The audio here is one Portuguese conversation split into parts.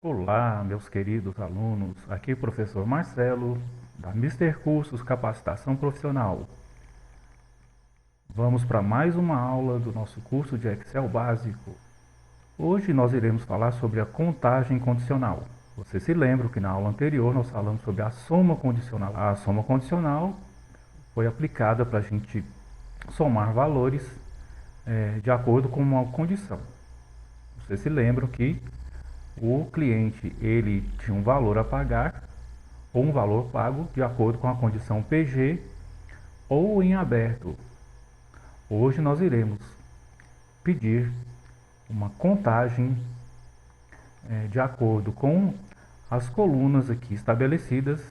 Olá, meus queridos alunos. Aqui é o professor Marcelo, da Mister Cursos Capacitação Profissional. Vamos para mais uma aula do nosso curso de Excel básico. Hoje nós iremos falar sobre a contagem condicional. Você se lembra que na aula anterior nós falamos sobre a soma condicional. A soma condicional foi aplicada para a gente somar valores de acordo com uma condição. Você se lembra que o cliente ele tinha um valor a pagar ou um valor pago de acordo com a condição PG ou em aberto. Hoje nós iremos pedir uma contagem de acordo com as colunas aqui estabelecidas,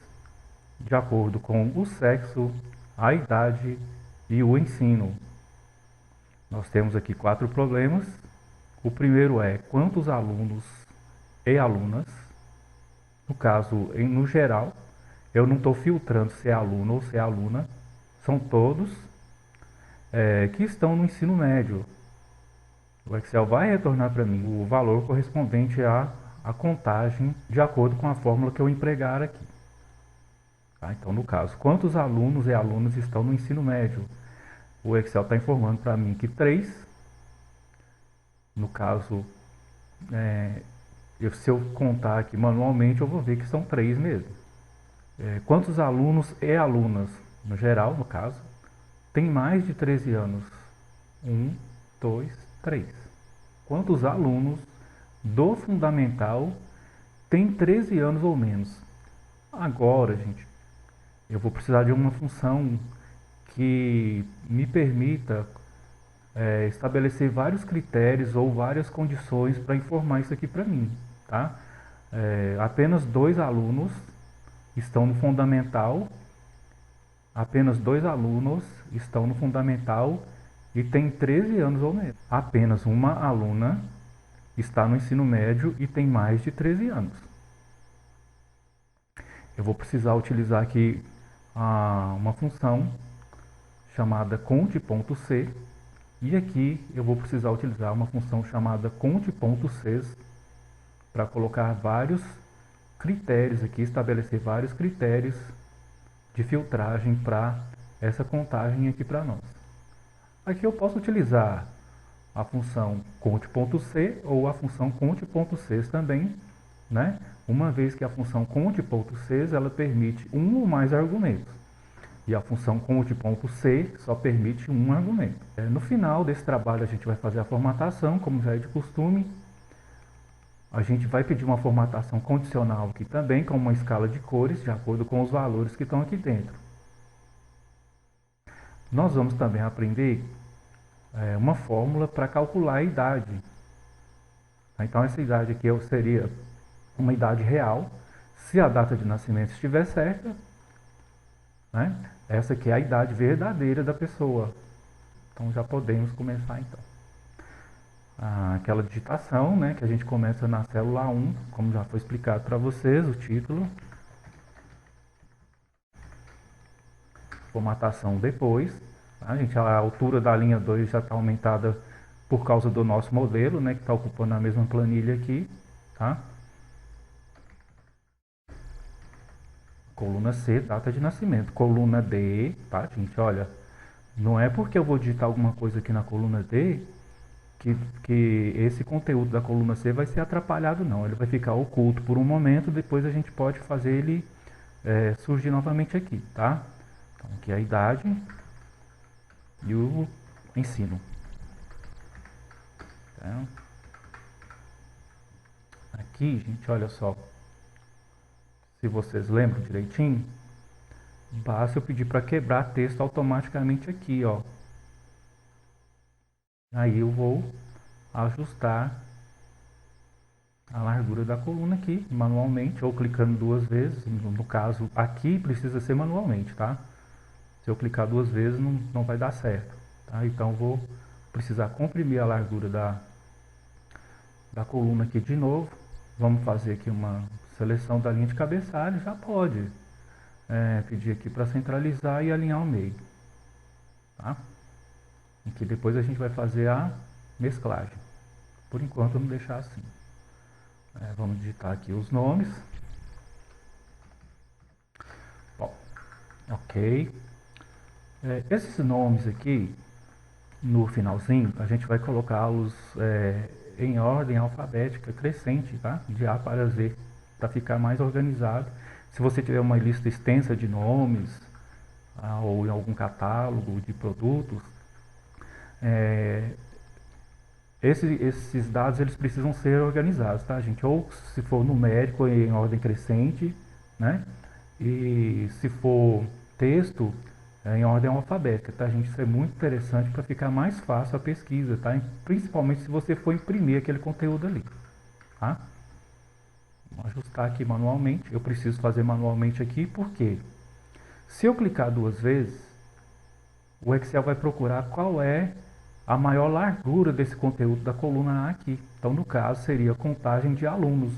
de acordo com o sexo, a idade e o ensino. Nós temos aqui 4 problemas. O primeiro é quantos alunos e alunas. No caso, no geral, eu não estou filtrando se é aluno ou se é aluna. São todos que estão no ensino médio. O Excel vai retornar para mim o valor correspondente à contagem de acordo com a fórmula que eu empregar aqui. Tá? Então, no caso, quantos alunos e alunas estão no ensino médio? O Excel está informando para mim que 3. No caso, se eu contar aqui manualmente, eu vou ver que são 3 mesmo. Quantos alunos e alunas, no geral, no caso, tem mais de 13 anos? 1, 2, 3. Quantos alunos do fundamental tem 13 anos ou menos? Agora, gente, eu vou precisar de uma função que me permita estabelecer vários critérios ou várias condições para informar isso aqui para mim, tá? Apenas 2 alunos estão no fundamental, apenas 2 alunos estão no fundamental e tem 13 anos ou menos. Apenas uma aluna está no ensino médio e tem mais de 13 anos. Eu vou precisar utilizar aqui uma função chamada conte.c e aqui eu vou precisar utilizar uma função chamada conte.cs para colocar vários critérios aqui, estabelecer vários critérios de filtragem para essa contagem aqui para nós. Aqui eu posso utilizar a função conte.c ou a função conte.cs também, né? Uma vez que a função conte.cs ela permite um ou mais argumentos e a função conte.c só permite um argumento. No final desse trabalho a gente vai fazer a formatação, como já é de costume. A gente vai pedir uma formatação condicional aqui também, com uma escala de cores, de acordo com os valores que estão aqui dentro. Nós vamos também aprender uma fórmula para calcular a idade. Então essa idade aqui seria uma idade real, se a data de nascimento estiver certa, né? Essa aqui é a idade verdadeira da pessoa. Então já podemos começar então. Aquela digitação, né, que a gente começa na célula 1, como já foi explicado para vocês, o título. Formatação depois. Tá, gente? A altura da linha 2 já está aumentada por causa do nosso modelo, né, que está ocupando a mesma planilha aqui. Tá? Coluna C, data de nascimento. Coluna D, tá, gente? Olha, não é porque eu vou digitar alguma coisa aqui na coluna D que esse conteúdo da coluna C vai ser atrapalhado, não. Ele vai ficar oculto por um momento, depois a gente pode fazer ele surgir novamente aqui, tá? Então, aqui é a idade e o ensino. Então, aqui, gente, olha só. Se vocês lembram direitinho, basta eu pedir para quebrar texto automaticamente aqui, ó. Aí eu vou ajustar a largura da coluna aqui, manualmente, ou clicando 2 vezes. No caso, aqui precisa ser manualmente, tá? Se eu clicar 2 vezes, não vai dar certo. Tá? Então, vou precisar comprimir a largura da coluna aqui de novo. Vamos fazer aqui uma seleção da linha de cabeçalho. Já pode pedir aqui para centralizar e alinhar ao meio. Tá? Aqui depois a gente vai fazer a mesclagem. Por enquanto, vamos deixar assim. Vamos digitar aqui os nomes. Bom, ok. Esses nomes aqui, no finalzinho, a gente vai colocá-los em ordem alfabética crescente, tá? De A para Z, para ficar mais organizado. Se você tiver uma lista extensa de nomes, ou em algum catálogo de produtos, é, esses dados eles precisam ser organizados, tá, gente? Ou se for numérico, em ordem crescente, né? E se for texto, em ordem alfabética, tá, gente? Isso é muito interessante para ficar mais fácil a pesquisa, tá? Principalmente se você for imprimir aquele conteúdo ali, tá? Vamos ajustar aqui manualmente. Eu preciso fazer manualmente aqui porque se eu clicar duas vezes, o Excel vai procurar qual é a maior largura desse conteúdo da coluna A aqui. Então, no caso, seria contagem de alunos.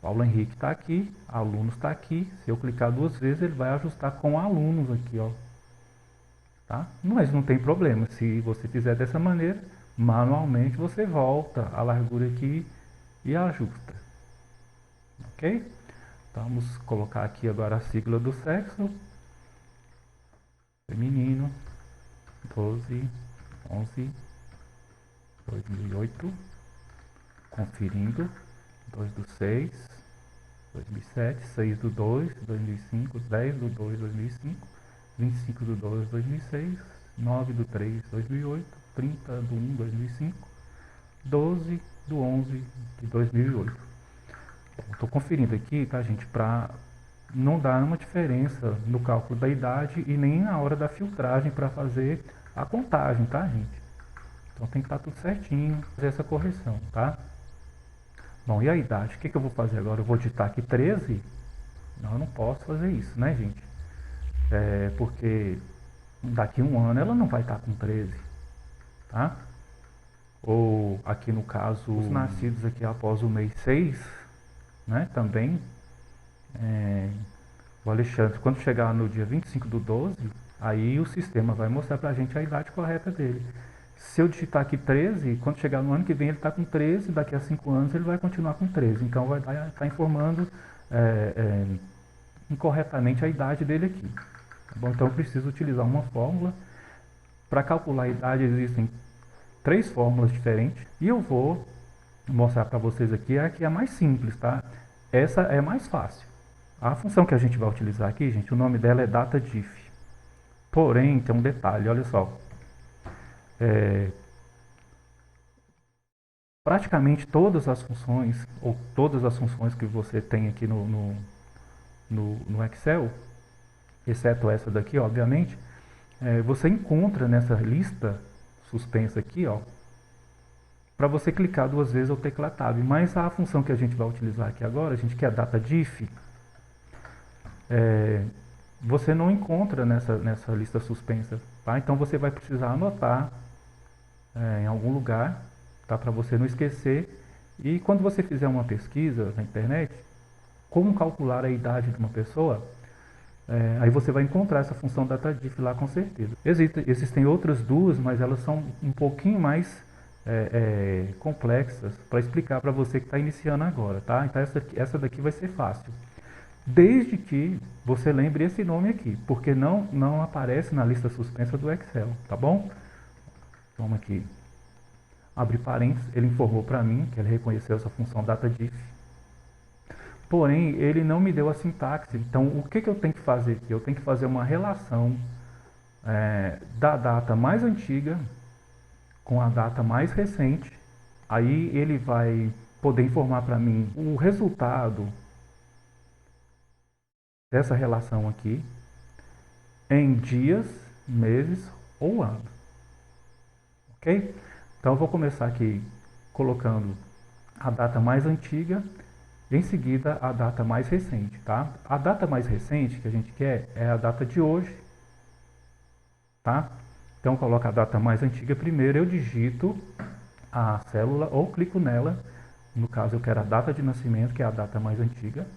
Paulo Henrique está aqui, alunos está aqui. Se eu clicar duas vezes, ele vai ajustar com alunos aqui, ó. Tá? Mas não tem problema. Se você fizer dessa maneira, manualmente você volta a largura aqui e ajusta. Ok? Então, vamos colocar aqui agora a sigla do sexo. Feminino, 12, 11, 2008. Conferindo. 2 do 6, 2007, 6 do 2, 2005, 10 do 2, 2005, 25 do 2, 2006, 9 do 3, 2008, 30 do 1, 2005, 12 do 11 de 2008. Estou conferindo aqui, tá, gente, para não dar uma diferença no cálculo da idade e nem na hora da filtragem para fazer a contagem, tá, gente? Então tem que estar tudo certinho, fazer essa correção, tá? Bom, e a idade? O que eu vou fazer agora? Eu vou digitar aqui 13? Não, eu não posso fazer isso, né, gente? Porque daqui a um ano ela não vai estar com 13, tá? Ou aqui no caso, os nascidos aqui após o mês 6, né, também. O Alexandre, quando chegar no dia 25 do 12, aí o sistema vai mostrar pra gente a idade correta dele. Se eu digitar aqui 13, quando chegar no ano que vem ele está com 13, daqui a 5 anos ele vai continuar com 13. Então vai estar informando incorretamente a idade dele aqui. Tá bom? Então eu preciso utilizar uma fórmula. Para calcular a idade existem 3 fórmulas diferentes. E eu vou mostrar para vocês aqui a que é a mais simples, tá? Essa é mais fácil. A função que a gente vai utilizar aqui, gente, o nome dela é DataDiff. Porém, tem um detalhe, olha só. Praticamente todas as funções, ou todas as funções que você tem aqui no Excel, exceto essa daqui, obviamente, você encontra nessa lista suspensa aqui, ó, para você clicar duas vezes ou teclar Tab. Mas a função que a gente vai utilizar aqui agora, a gente quer DataDiff, você não encontra nessa lista suspensa, tá? Então você vai precisar anotar em algum lugar, tá? Para você não esquecer. E quando você fizer uma pesquisa na internet, como calcular a idade de uma pessoa, aí você vai encontrar essa função DataDiff lá com certeza. Existem outras duas, mas elas são um pouquinho mais complexas para explicar para você que está iniciando agora, tá? Então essa daqui vai ser fácil. Desde que você lembre esse nome aqui, porque não aparece na lista suspensa do Excel, tá bom? Vamos aqui. Abre parênteses, ele informou para mim que ele reconheceu essa função DataDiff. Porém, ele não me deu a sintaxe. Então, o que eu tenho que fazer aqui? Eu tenho que fazer uma relação da data mais antiga com a data mais recente. Aí ele vai poder informar para mim o resultado dessa relação aqui em dias, meses ou ano. Ok? Então eu vou começar aqui colocando a data mais antiga, em seguida a data mais recente, tá? A data mais recente que a gente quer é a data de hoje, tá? Então coloco a data mais antiga primeiro, eu digito a célula ou clico nela. No caso eu quero a data de nascimento, que é a data mais antiga.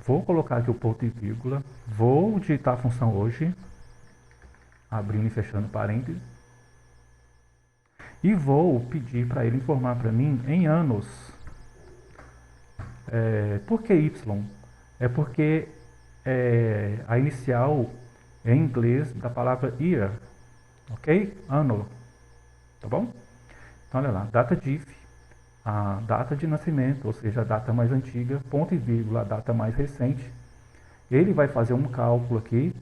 Vou colocar aqui o ponto e vírgula, vou digitar a função hoje, abrindo e fechando parênteses. e vou pedir para ele informar para mim em anos. Por que Y? É porque a inicial em inglês da palavra year, ok? Ano, tá bom? Então olha lá, data diff, a data de nascimento, ou seja, a data mais antiga, ponto e vírgula, a data mais recente. Ele vai fazer um cálculo aqui,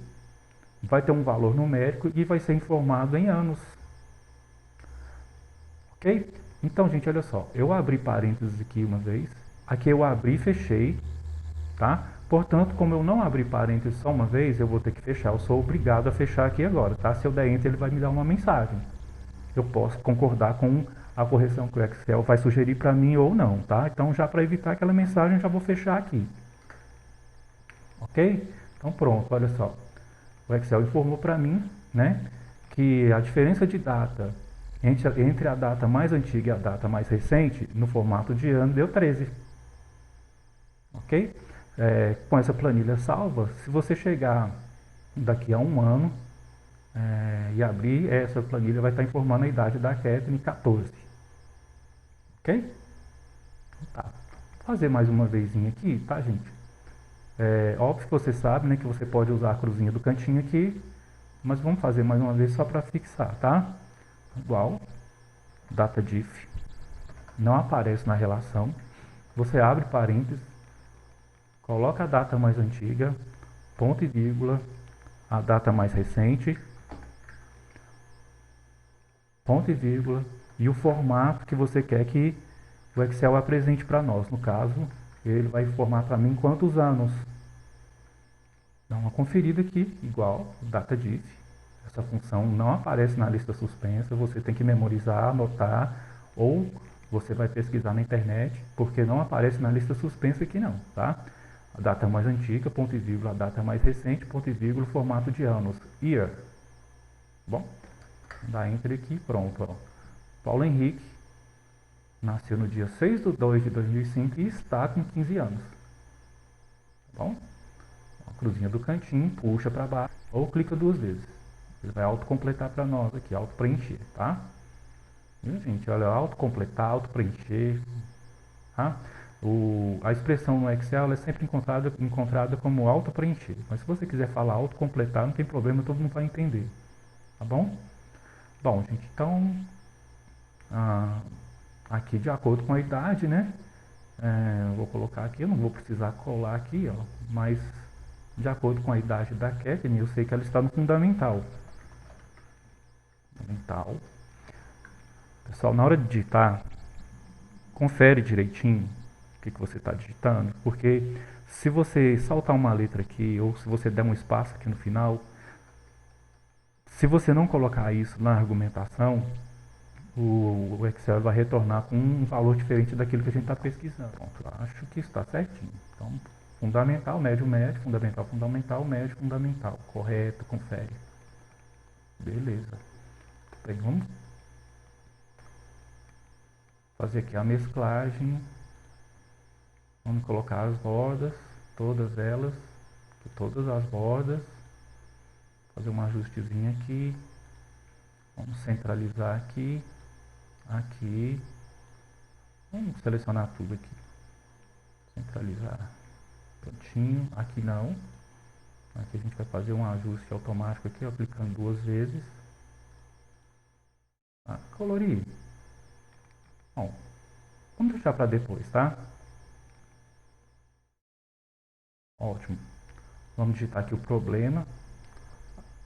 vai ter um valor numérico e vai ser informado em anos, ok? Então, gente, olha só, eu abri parênteses aqui uma vez, aqui eu abri e fechei, tá? Portanto, como eu não abri parênteses só uma vez, eu vou ter que fechar. Eu sou obrigado a fechar aqui agora, tá? Se eu der enter, ele vai me dar uma mensagem. Eu posso concordar com a correção que o Excel vai sugerir para mim ou não, tá? Então, já para evitar aquela mensagem, já vou fechar aqui. Ok? Então, pronto, olha só. O Excel informou para mim, né, que a diferença de data entre a data mais antiga e a data mais recente, no formato de ano, deu 13. Ok? Com essa planilha salva, se você chegar daqui a um ano e abrir, essa planilha vai estar informando a idade da Kathleen 14. Ok? Tá. Vou fazer mais uma vezinha aqui, tá, gente? Óbvio que você sabe, né, que você pode usar a cruzinha do cantinho aqui, mas vamos fazer mais uma vez só para fixar, tá? Igual, data diff, não aparece na relação, você abre parênteses, coloca a data mais antiga, ponto e vírgula, a data mais recente, ponto e vírgula, e o formato que você quer que o Excel apresente para nós. No caso, ele vai informar para mim quantos anos. Dá uma conferida aqui, igual, data diff. Essa função não aparece na lista suspensa, você tem que memorizar, anotar, ou você vai pesquisar na internet, porque não aparece na lista suspensa aqui não, tá? A data mais antiga, ponto e vírgula, a data mais recente, ponto e vírgula, formato de anos, year. Bom, dá enter aqui, pronto, ó. Paulo Henrique nasceu no dia 6/2/2005 e está com 15 anos. Tá bom? A cruzinha do cantinho, puxa para baixo ou clica duas vezes. Ele vai autocompletar para nós aqui, auto-preencher, tá? Viu, gente? Olha, autocompletar, auto-preencher, tá? A expressão no Excel é sempre encontrada como auto-preencher. Mas se você quiser falar autocompletar, não tem problema, todo mundo vai entender. Tá bom? Bom, gente, então aqui de acordo com a idade, né? Eu vou colocar aqui, eu não vou precisar colar aqui, ó, mas de acordo com a idade da Kathleen, eu sei que ela está no fundamental. Fundamental. Pessoal, na hora de digitar, confere direitinho o que você está digitando, porque se você saltar uma letra aqui, ou se você der um espaço aqui no final, se você não colocar isso na argumentação, o Excel vai retornar com um valor diferente daquilo que a gente está pesquisando. Pronto, acho que está certinho. Então, fundamental, médio, médio, fundamental, fundamental, médio, fundamental. Correto, confere. Beleza. Bem, vamos fazer aqui a mesclagem. Vamos colocar as bordas, todas elas, todas as bordas. Fazer um ajustezinho aqui. Vamos centralizar aqui. Aqui. Vamos selecionar tudo aqui. Centralizar. Prontinho. Aqui não. Aqui a gente vai fazer um ajuste automático aqui, ó, clicando duas vezes. Colorir. Bom, vamos deixar para depois, tá? Ótimo. Vamos digitar aqui o problema.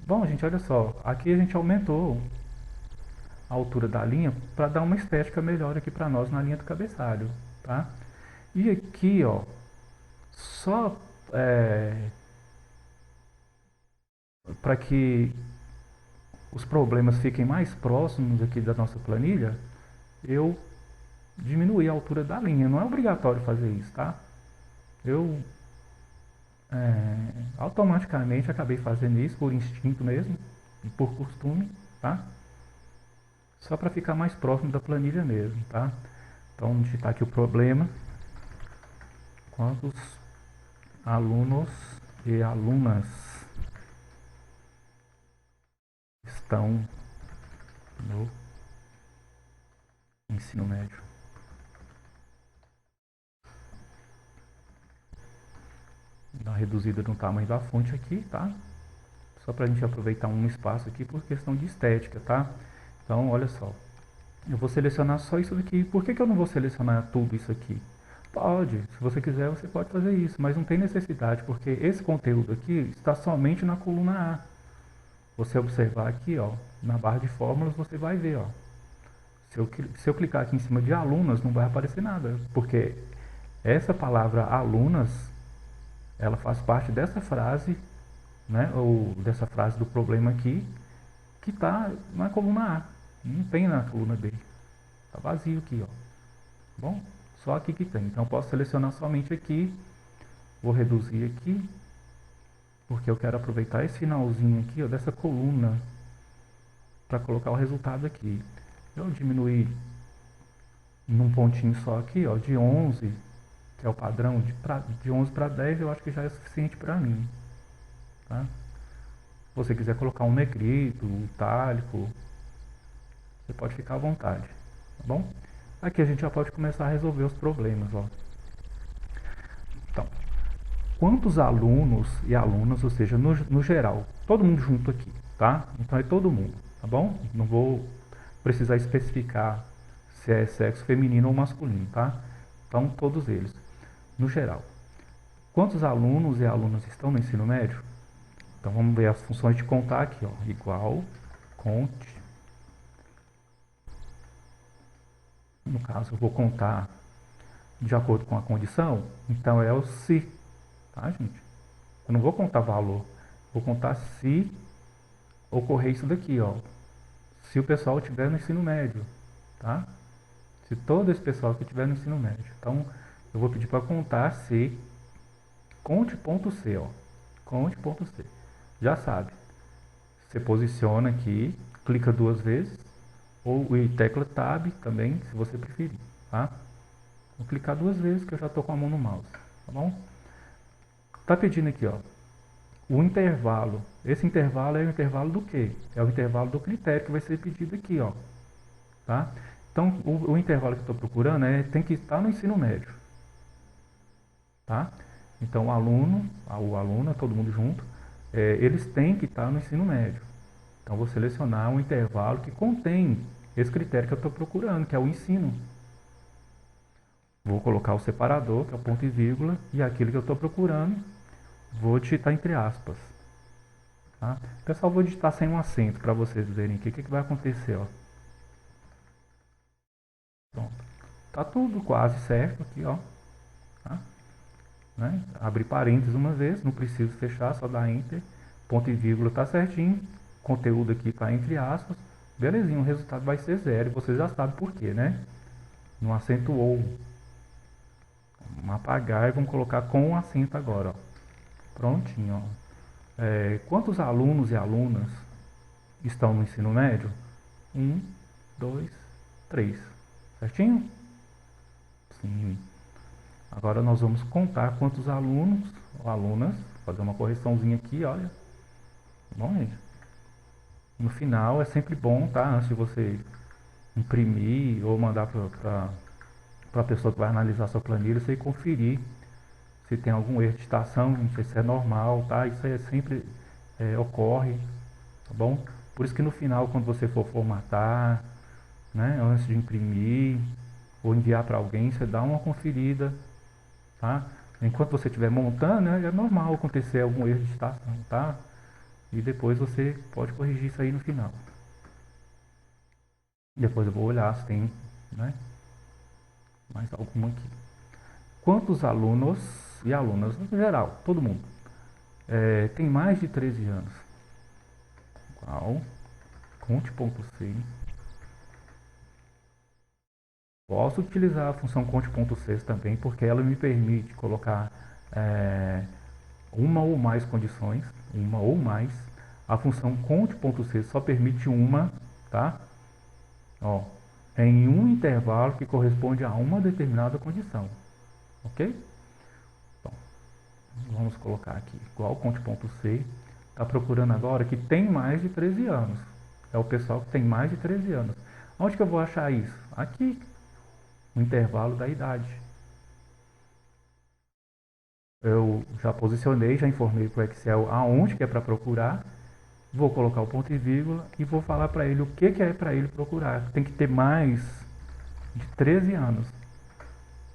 Bom, gente, olha só. Aqui a gente aumentou a altura da linha para dar uma estética melhor aqui para nós na linha do cabeçalho, tá? E aqui, ó, só para que os problemas fiquem mais próximos aqui da nossa planilha, eu diminuí a altura da linha. Não é obrigatório fazer isso, tá? Eu automaticamente acabei fazendo isso por instinto mesmo, e por costume, tá? Só para ficar mais próximo da planilha mesmo, tá? Então, vamos digitar aqui o problema. Quantos alunos e alunas estão no ensino médio. Dá uma reduzida no tamanho da fonte aqui, tá? Só para a gente aproveitar um espaço aqui por questão de estética, tá? Então, olha só. Eu vou selecionar só isso aqui. Por que eu não vou selecionar tudo isso aqui? Pode, se você quiser, você pode fazer isso, mas não tem necessidade, porque esse conteúdo aqui está somente na coluna A. Você observar aqui, ó, na barra de fórmulas, você vai ver, ó. Se eu clicar aqui em cima de alunas, não vai aparecer nada, porque essa palavra alunas, ela faz parte dessa frase, né, ou dessa frase do problema aqui, que está na coluna A, não tem na coluna B, está vazio aqui, ó. Bom, só aqui que tem, então eu posso selecionar somente aqui, vou reduzir aqui, porque eu quero aproveitar esse finalzinho aqui, ó, dessa coluna, para colocar o resultado aqui. Eu diminuir num pontinho só aqui, ó, de 11, que é o padrão, de 11 para 10, eu acho que já é suficiente para mim, tá? Se você quiser colocar um negrito, um itálico, você pode ficar à vontade, tá bom? Aqui a gente já pode começar a resolver os problemas, ó. Então, quantos alunos e alunas, ou seja, no geral, todo mundo junto aqui, tá? Então é todo mundo, tá bom? Não vou precisar especificar se é sexo feminino ou masculino, tá? Então, todos eles, no geral. Quantos alunos e alunas estão no ensino médio? Então, vamos ver as funções de contar aqui, ó. Igual, conte. No caso, eu vou contar de acordo com a condição, então é o se, tá, gente? Eu não vou contar valor, vou contar se ocorrer isso daqui, ó. Se o pessoal estiver no ensino médio, tá? Se todo esse pessoal que estiver no ensino médio. Então, eu vou pedir para contar se conte.c, ó. Conte.c. Já sabe. Você posiciona aqui, clica 2 vezes, ou e tecla Tab também, se você preferir, tá? Vou clicar 2 vezes que eu já estou com a mão no mouse, tá bom? Tá pedindo aqui, ó, o intervalo. Esse intervalo é o intervalo do quê? É o intervalo do critério que vai ser pedido aqui, ó, tá? Então, o intervalo que eu estou procurando tem que estar no ensino médio, tá? Então, o aluno, o aluna, todo mundo junto, eles têm que estar no ensino médio. Então, vou selecionar um intervalo que contém esse critério que eu estou procurando, que é o ensino. Vou colocar o separador, que é o ponto e vírgula, e aquilo que eu estou procurando, vou digitar entre aspas. Tá? Pessoal, vou digitar sem um acento para vocês verem aqui o que vai acontecer. Ó. Pronto. Tá tudo quase certo aqui, ó. Tá? Né? Abrir parênteses uma vez, não preciso fechar, só dar Enter. Ponto e vírgula tá certinho. Conteúdo aqui tá entre aspas. Belezinho, o resultado vai ser 0. Vocês já sabem por quê, né? Não acentuou. Vamos apagar e vamos colocar com o acento agora, ó. Prontinho, ó. Quantos alunos e alunas estão no ensino médio? 1, 2, 3. Certinho? Sim. Agora nós vamos contar quantos alunos ou alunas. Fazer uma correçãozinha aqui, olha. Bom, gente. No final é sempre bom, tá? Antes de você imprimir ou mandar para a pessoa que vai analisar sua planilha, você conferir se tem algum erro de digitação, não sei se é normal, tá? Isso aí sempre ocorre, tá bom? Por isso que no final, quando você for formatar, né, antes de imprimir ou enviar para alguém, você dá uma conferida, tá? Enquanto você estiver montando, né, é normal acontecer algum erro de digitação, tá? E depois você pode corrigir isso aí no final. Depois eu vou olhar se tem, né, mais alguma aqui. Quantos alunos e alunas, no geral, todo mundo, tem mais de 13 anos? Igual, conte.c. Posso utilizar a função conte.c também, porque ela me permite colocar uma ou mais condições, uma ou mais. A função conte.c só permite uma, tá? Ó, em um intervalo que corresponde a uma determinada condição, ok? Bom, vamos colocar aqui, igual conte.c, está procurando agora que tem mais de 13 anos, é o pessoal que tem mais de 13 anos. Onde que eu vou achar isso? aqui, o intervalo da idade. Eu já posicionei, já informei para o Excel aonde que é para procurar, vou colocar o ponto e vírgula e vou falar para ele o que é para ele procurar. Tem que ter mais de 13 anos,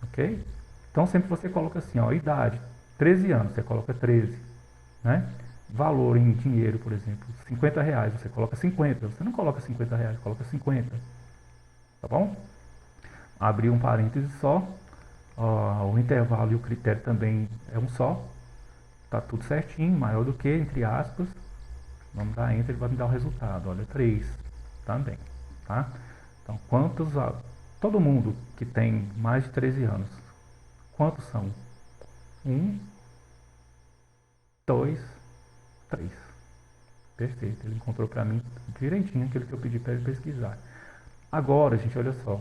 ok? Então sempre você coloca assim, ó, idade, 13 anos, você coloca 13, né? Valor em dinheiro, por exemplo, R$ 50, você coloca 50, você não coloca R$ 50, coloca 50, tá bom? Abrir um parêntese só, o intervalo e o critério também é um só, tá tudo certinho, maior do que, entre aspas, vamos dar enter, ele vai me dar o resultado, olha, 3 também, tá? Então, todo mundo que tem mais de 13 anos, quantos são? 1, 2, 3. Perfeito, ele encontrou para mim direitinho aquilo que eu pedi para ele pesquisar. Agora, gente, olha só.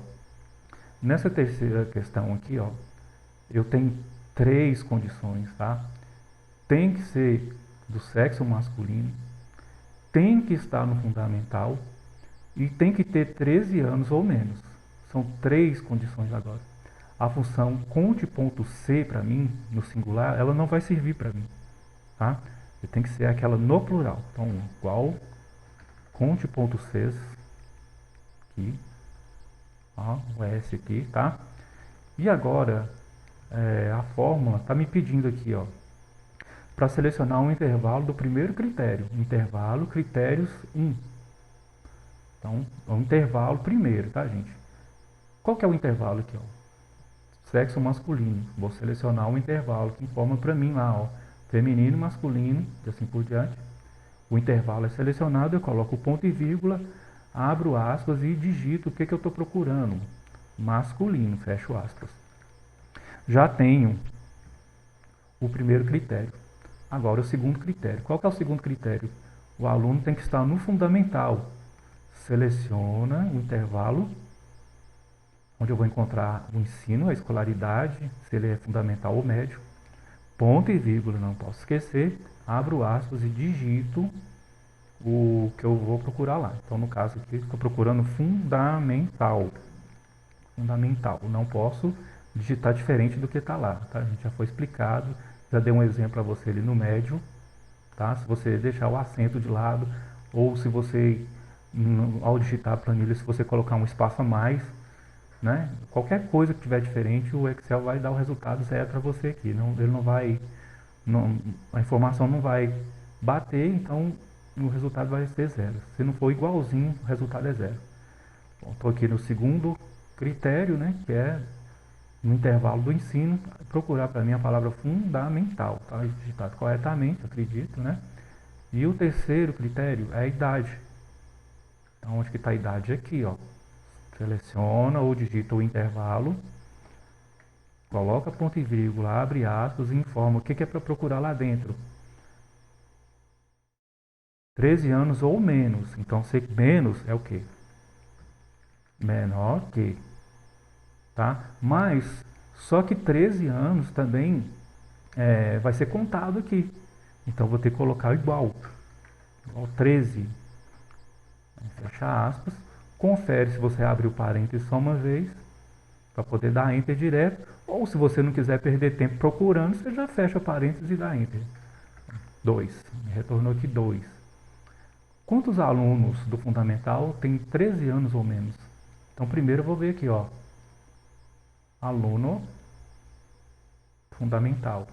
Nessa terceira questão aqui, ó, eu tenho 3 condições, tá? Tem que ser do sexo masculino, tem que estar no fundamental e tem que ter 13 anos ou menos. São 3 condições agora. A função conte.c para mim, no singular, ela não vai servir para mim, tá? Tem que ser aquela no plural. Então, igual conte.c aqui, ó, o S aqui, tá? E agora, a fórmula está me pedindo aqui, ó, para selecionar um intervalo do primeiro critério. Intervalo, critérios 1. Então, é um intervalo primeiro, tá, gente? Qual que é o intervalo aqui, ó? Sexo masculino. Vou selecionar um intervalo que informa para mim lá, ó, feminino, masculino, e assim por diante. O intervalo é selecionado, eu coloco o ponto e vírgula, abro aspas e digito o que eu estou procurando. Masculino, fecho aspas. Já tenho o primeiro critério. Agora o segundo critério. Qual que é o segundo critério? O aluno tem que estar no fundamental. Seleciona o intervalo onde eu vou encontrar o ensino, a escolaridade, se ele é fundamental ou médio. Ponto e vírgula, não posso esquecer. Abro aspas e digito o que eu vou procurar lá. Então, no caso aqui, estou procurando fundamental. Fundamental. Não posso digitar diferente do que está lá, tá? A gente já foi explicado, já dei um exemplo para você ali no médio, tá? Se você deixar o acento de lado, ou se você, ao digitar a planilha, se você colocar um espaço a mais, né? Qualquer coisa que tiver diferente, o Excel vai dar o resultado zero para você aqui. Ele não vai, a informação não vai bater, então o resultado vai ser zero. Se não for igualzinho, o resultado é zero. Estou aqui no segundo critério, né? Que é no intervalo do ensino, procurar para mim a palavra fundamental, tá? Digitado corretamente, acredito, né? E o terceiro critério é a idade. Então, onde que está a idade? Aqui, ó. Seleciona ou digita o intervalo, coloca ponto e vírgula, abre aspas e informa o que é para procurar lá dentro. 13 anos ou menos. Então, menos é o quê? Menor que, tá? Mas, só que 13 anos também vai ser contado aqui. Então, vou ter que colocar igual 13. Fecha aspas. Confere se você abre o parênteses só uma vez, para poder dar enter direto. Ou se você não quiser perder tempo procurando, você já fecha parênteses e dá enter. 2. Me retornou aqui 2. Quantos alunos do fundamental têm 13 anos ou menos? Então primeiro eu vou ver aqui, ó. Aluno fundamental.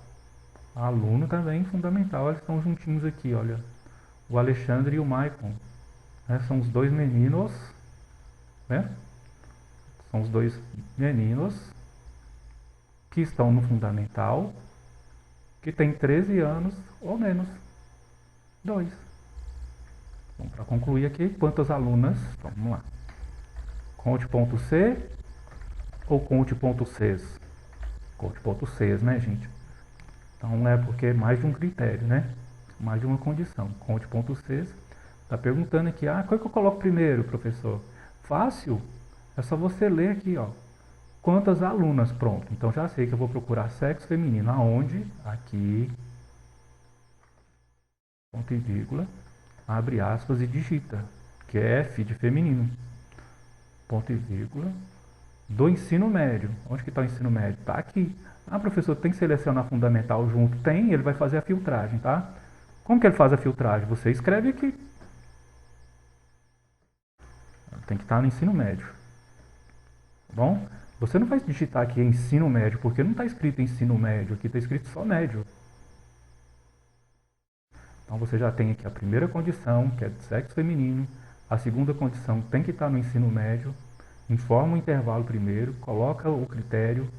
Aluno também fundamental, eles estão juntinhos aqui, olha. O Alexandre e o Maicon, né? São os dois meninos, né? São os dois meninos que estão no fundamental, que tem 13 anos ou menos. 2. Bom, para concluir aqui, quantas alunas? Então, vamos lá. Conte.c ou conte.cs? Conte.cs, né, gente? Então é porque é mais de um critério, né? Mais de uma condição. Conte.cs. Está perguntando aqui, qual que eu coloco primeiro, professor? Fácil. É só você ler aqui, ó. Quantas alunas? Pronto. Então já sei que eu vou procurar sexo feminino. Aonde? Aqui. Ponto e vírgula. Abre aspas e digita. Que é F de feminino. Ponto e vírgula. do ensino médio. Onde que está o ensino médio? Está aqui. Ah, professor, tem que selecionar fundamental junto? Tem, ele vai fazer a filtragem, tá? Como que ele faz a filtragem? Você escreve aqui. Tem que estar no ensino médio. Tá bom? Você não vai digitar aqui ensino médio, porque não está escrito ensino médio, aqui está escrito só médio. Então você já tem aqui a primeira condição, que é de sexo feminino. A segunda condição tem que estar no ensino médio. Informa o intervalo primeiro, coloca o critério,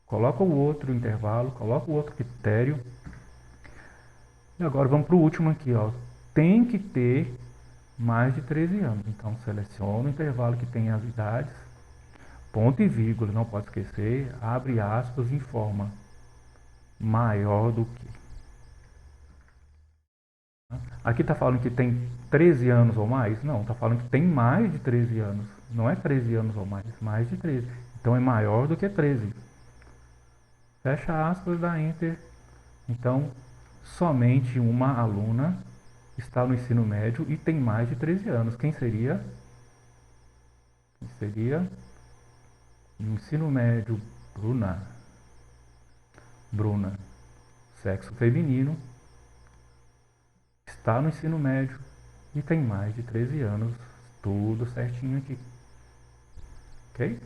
coloca o outro intervalo, coloca o outro critério. E agora vamos para o último aqui, ó. Tem que ter mais de 13 anos. Então seleciona o intervalo que tem as idades, ponto e vírgula, não pode esquecer, abre aspas, informa maior do que. Aqui está falando que tem 13 anos ou mais? Não, está falando que tem mais de 13 anos. Não é 13 anos ou mais de 13. Então é maior do que 13. Fecha aspas, dá Enter. Então, somente uma aluna está no ensino médio e tem mais de 13 anos. Quem seria? Quem seria? No ensino médio, Bruna. Bruna, sexo feminino, está no ensino médio e tem mais de 13 anos. Tudo certinho aqui. Ok?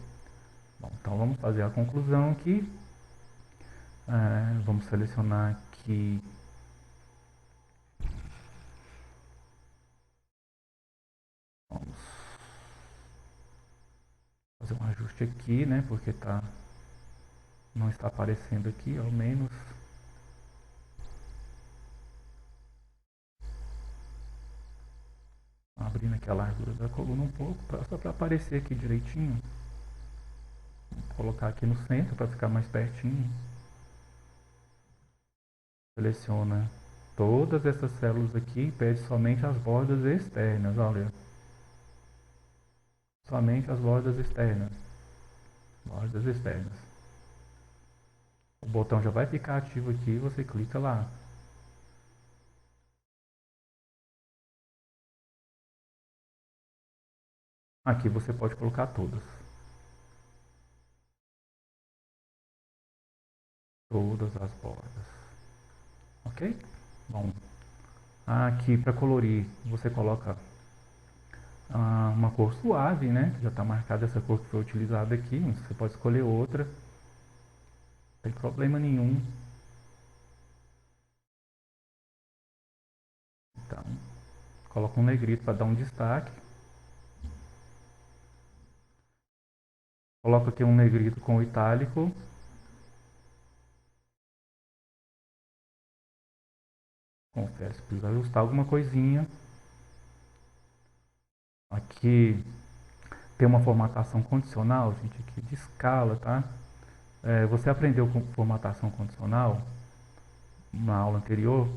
Bom, então vamos fazer a conclusão aqui. Vamos selecionar aqui. Vamos fazer um ajuste aqui, né? Porque não está aparecendo aqui, ao menos. Abrindo aqui a largura da coluna um pouco, só para aparecer aqui direitinho. Vou colocar aqui no centro para ficar mais pertinho. Seleciona todas essas células aqui e pede somente as bordas externas, olha. Somente as bordas externas. Bordas externas. O botão já vai ficar ativo aqui e você clica lá. Aqui você pode colocar todas. Todas as bordas. Ok? Bom, aqui para colorir você coloca uma cor suave, né? Já está marcada essa cor que foi utilizada aqui. Você pode escolher outra. Não tem problema nenhum. Então, coloca um negrito para dar um destaque. Coloco aqui um negrito com itálico. Confesso, preciso ajustar alguma coisinha. Aqui tem uma formatação condicional, gente, aqui de escala, tá? Você aprendeu com formatação condicional na aula anterior,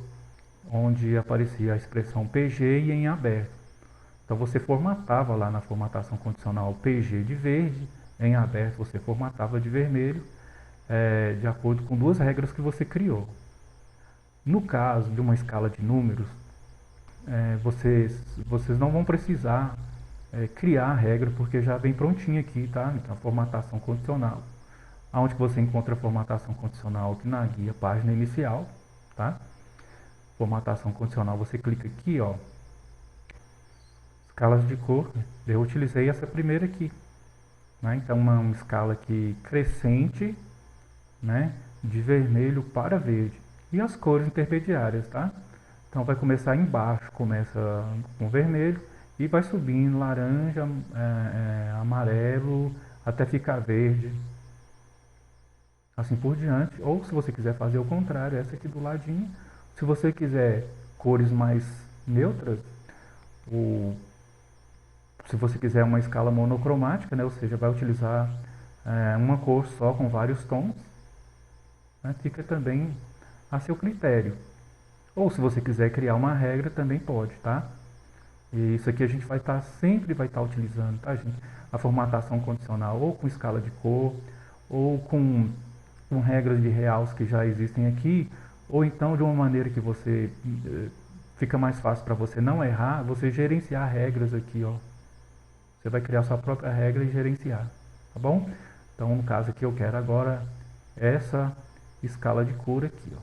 onde aparecia a expressão PG e em aberto. Então você formatava lá na formatação condicional PG de verde, em aberto você formatava de vermelho, de acordo com duas regras que você criou. No caso de uma escala de números, vocês não vão precisar criar a regra, porque já vem prontinha aqui, tá? Então, a formatação condicional. Onde você encontra a formatação condicional aqui na guia, página inicial, tá? Formatação condicional, você clica aqui, ó. Escalas de cor, eu utilizei essa primeira aqui. Né? Então, uma escala aqui crescente, né? De vermelho para verde. E as cores intermediárias, tá? Então vai começar embaixo, começa com vermelho e vai subindo laranja, amarelo, até ficar verde. Assim por diante. Ou se você quiser fazer o contrário, essa aqui do ladinho. Se você quiser cores mais neutras, se você quiser uma escala monocromática, né, ou seja, vai utilizar uma cor só com vários tons, né, fica também a seu critério. Ou se você quiser criar uma regra, também pode, tá? E isso aqui a gente sempre vai estar utilizando, tá, gente? A formatação condicional ou com escala de cor, ou com regras de realce que já existem aqui, ou então de uma maneira que você fica mais fácil para você não errar, você gerenciar regras aqui, ó. Você vai criar sua própria regra e gerenciar, tá bom? Então, no caso aqui, eu quero agora essa escala de cor aqui, ó.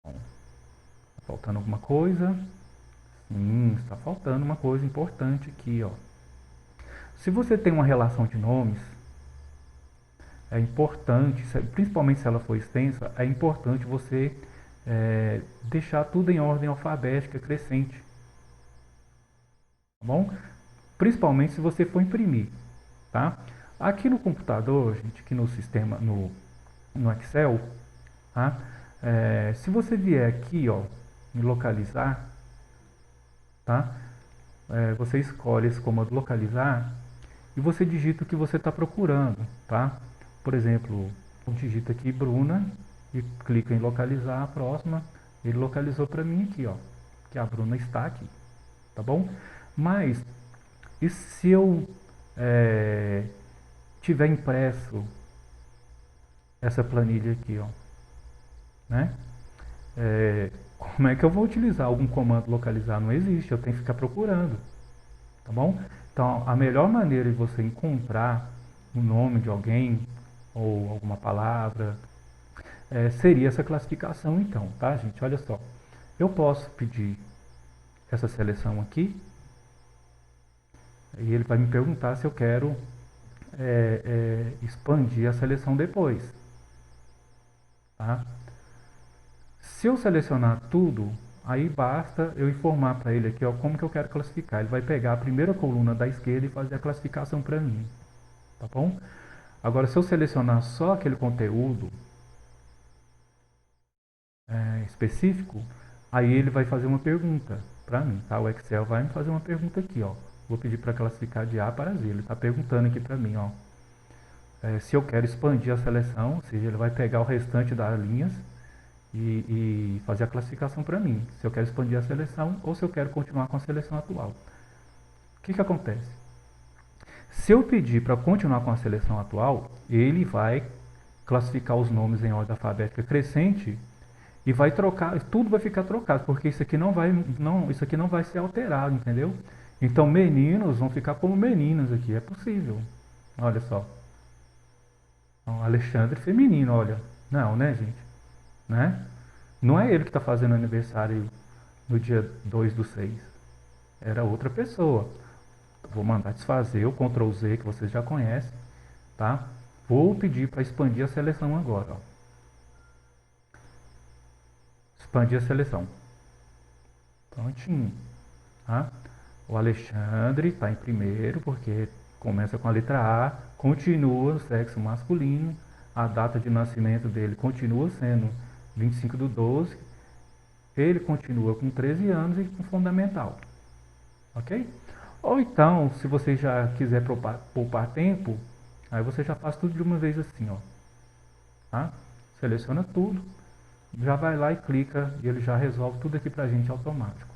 Bom, tá faltando alguma coisa? Sim, está faltando uma coisa importante aqui, ó. Se você tem uma relação de nomes, é importante, principalmente se ela for extensa, é importante você deixar tudo em ordem alfabética crescente, tá bom? Principalmente se você for imprimir, tá? Aqui no computador, gente, aqui no sistema, no Excel, tá? Se você vier aqui, ó, em localizar, tá? Você escolhe esse comando localizar e você digita o que você está procurando, tá? Por exemplo, digita aqui Bruna e clica em localizar a próxima. Ele localizou para mim aqui, ó, que a Bruna está aqui, tá bom? Mas e se eu tiver impresso essa planilha aqui, ó, né? Como é que eu vou utilizar algum comando localizar? Não existe, eu tenho que ficar procurando, tá bom? Então, a melhor maneira de você encontrar o nome de alguém ou alguma palavra seria essa classificação, então, tá, gente? Olha só, eu posso pedir essa seleção aqui e ele vai me perguntar se eu quero expandir a seleção depois, tá? Se eu selecionar tudo, aí basta eu informar para ele aqui, ó, como que eu quero classificar. Ele vai pegar a primeira coluna da esquerda e fazer a classificação para mim, tá bom? Agora, se eu selecionar só aquele conteúdo específico, aí ele vai fazer uma pergunta para mim, tá? O Excel vai me fazer uma pergunta aqui, ó. Vou pedir para classificar de A para Z. Ele está perguntando aqui para mim, ó, se eu quero expandir a seleção, ou seja, ele vai pegar o restante das linhas e fazer a classificação para mim, se eu quero expandir a seleção ou se eu quero continuar com a seleção atual. O que acontece? Se eu pedir para continuar com a seleção atual, ele vai classificar os nomes em ordem alfabética crescente e vai trocar, tudo vai ficar trocado, porque isso aqui não vai ser alterado, entendeu? Então meninos vão ficar como meninas aqui, é possível. Olha só. Alexandre feminino, olha. Não, né, gente? Né? Não é ele que está fazendo aniversário no dia 2/6. Era outra pessoa. Vou mandar desfazer o Ctrl Z que vocês já conhecem, tá? Vou pedir para expandir a seleção agora, ó. Expandir a seleção. Prontinho, tá? O Alexandre está em primeiro porque começa com a letra A, continua no sexo masculino, a data de nascimento dele continua sendo 25/12, ele continua com 13 anos e com fundamental, ok? Ou então, se você já quiser poupar tempo, aí você já faz tudo de uma vez assim, ó, tá? Seleciona tudo, já vai lá e clica e ele já resolve tudo aqui pra gente automático.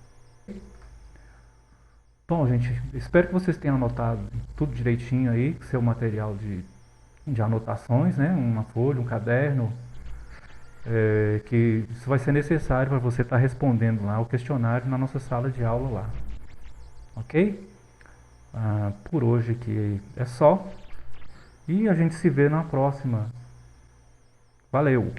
Bom, gente, espero que vocês tenham anotado tudo direitinho aí, seu material de anotações, né? Uma folha, um caderno, que isso vai ser necessário para você estar respondendo lá o questionário na nossa sala de aula lá, ok? Por hoje aqui é só e a gente se vê na próxima. Valeu!